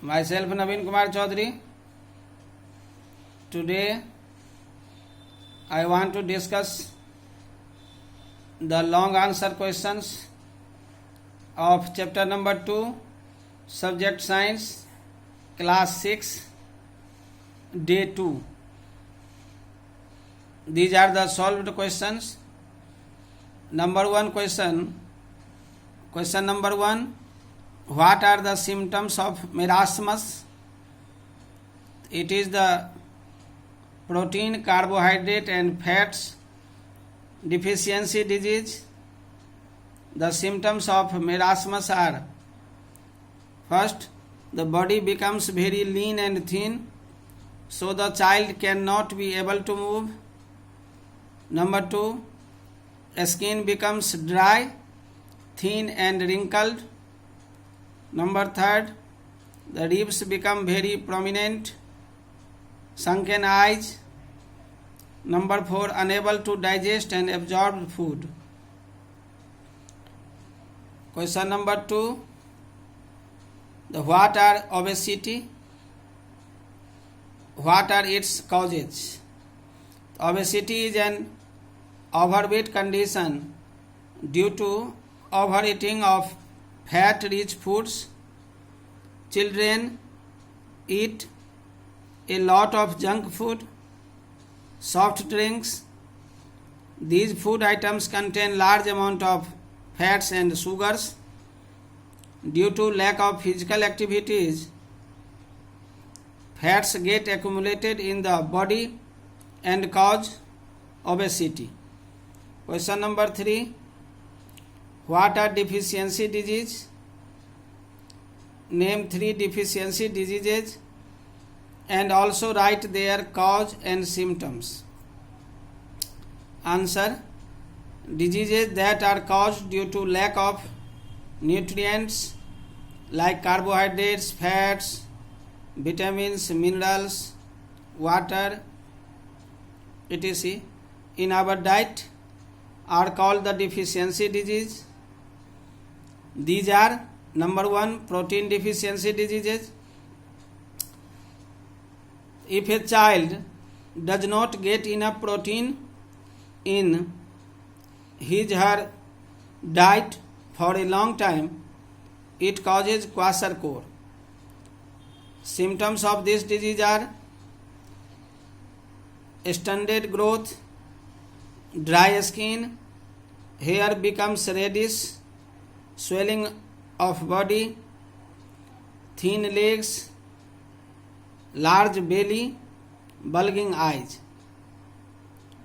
Myself Naveen Kumar Chaudhary. Today I want to discuss the long answer questions of chapter number 2, subject science, class 6, day 2. These are the solved questions. Number 1 question. Question number 1. What are the symptoms of marasmus? It is the protein, carbohydrate and fats deficiency disease. The symptoms of marasmus are: first, the body becomes very lean and thin, so the child cannot be able to move. Number 2, skin becomes dry, thin and wrinkled. Number 3, the ribs become very prominent, sunken eyes. Number 4, unable to digest and absorb food. Question number 2. What are obesity? What are its causes? Obesity is an overweight condition due to overeating of fat-rich foods. Children eat a lot of junk food, soft drinks. These food items contain large amount of fats and sugars. Due to lack of physical activities, fats get accumulated in the body and cause obesity. Question number 3. What are deficiency diseases? Name 3 deficiency diseases and also write their cause and symptoms. Answer: diseases that are caused due to lack of nutrients like carbohydrates, fats, vitamins, minerals, water, etc. in our diet are called the deficiency disease. These are: number 1, protein deficiency diseases. If a child does not get enough protein in his/her diet for a long time, it causes kwashiorkor. Symptoms of this disease are: stunted growth, dry skin, hair becomes reddish, swelling of body, thin legs, large belly, bulging eyes.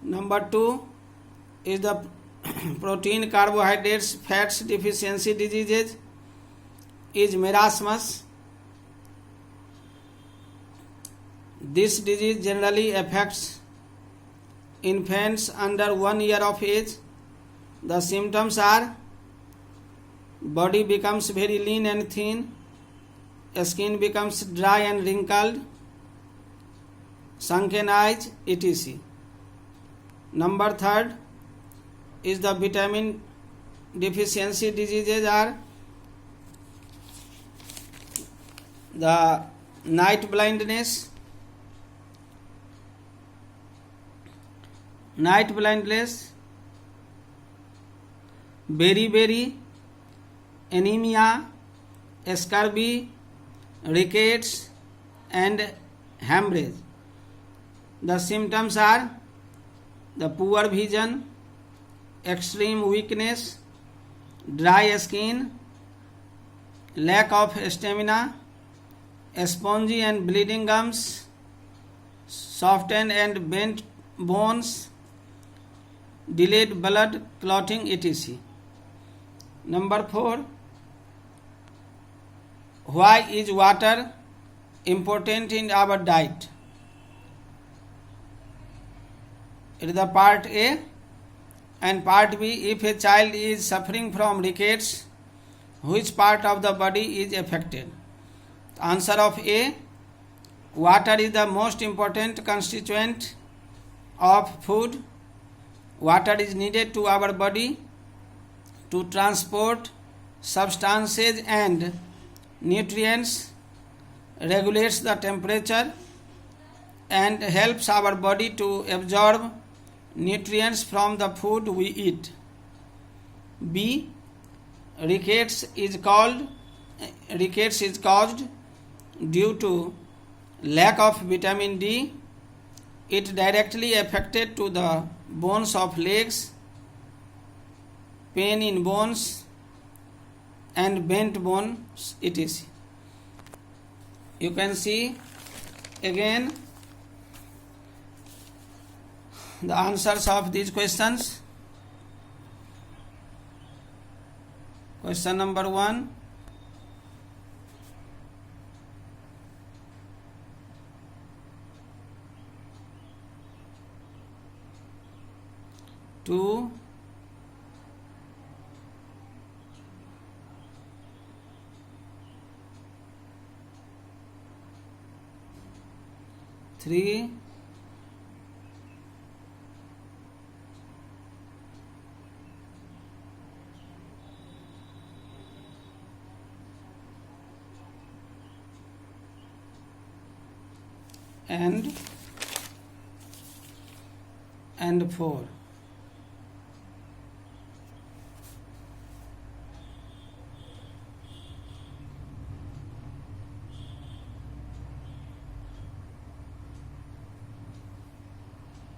Number 2 is the protein, carbohydrates, fats deficiency diseases is marasmus. This disease generally affects infants under 1 year of age. The symptoms are: body becomes very lean and thin, skin becomes dry and wrinkled, sunken eyes, etc. Number 3 is the vitamin deficiency diseases are the night blindness, beriberi, anemia, scurvy, rickets and hemorrhage. The symptoms are: the poor vision, extreme weakness, dry skin, lack of stamina, spongy and bleeding gums, softened and bent bones, delayed blood clotting, etc. Number 4. Why is water important in our diet? It is the part A. And part B, if a child is suffering from rickets, which part of the body is affected? Answer of A, water is the most important constituent of food. Water is needed to our body to transport substances and nutrients regulates the temperature and helps our body to absorb nutrients from the food we eat. B. Rickets is caused due to lack of vitamin D. It directly affected to the bones of legs, pain in bones and bent bones, etc. You can see again the answers of these questions. Question number 1. Two, 3, 4.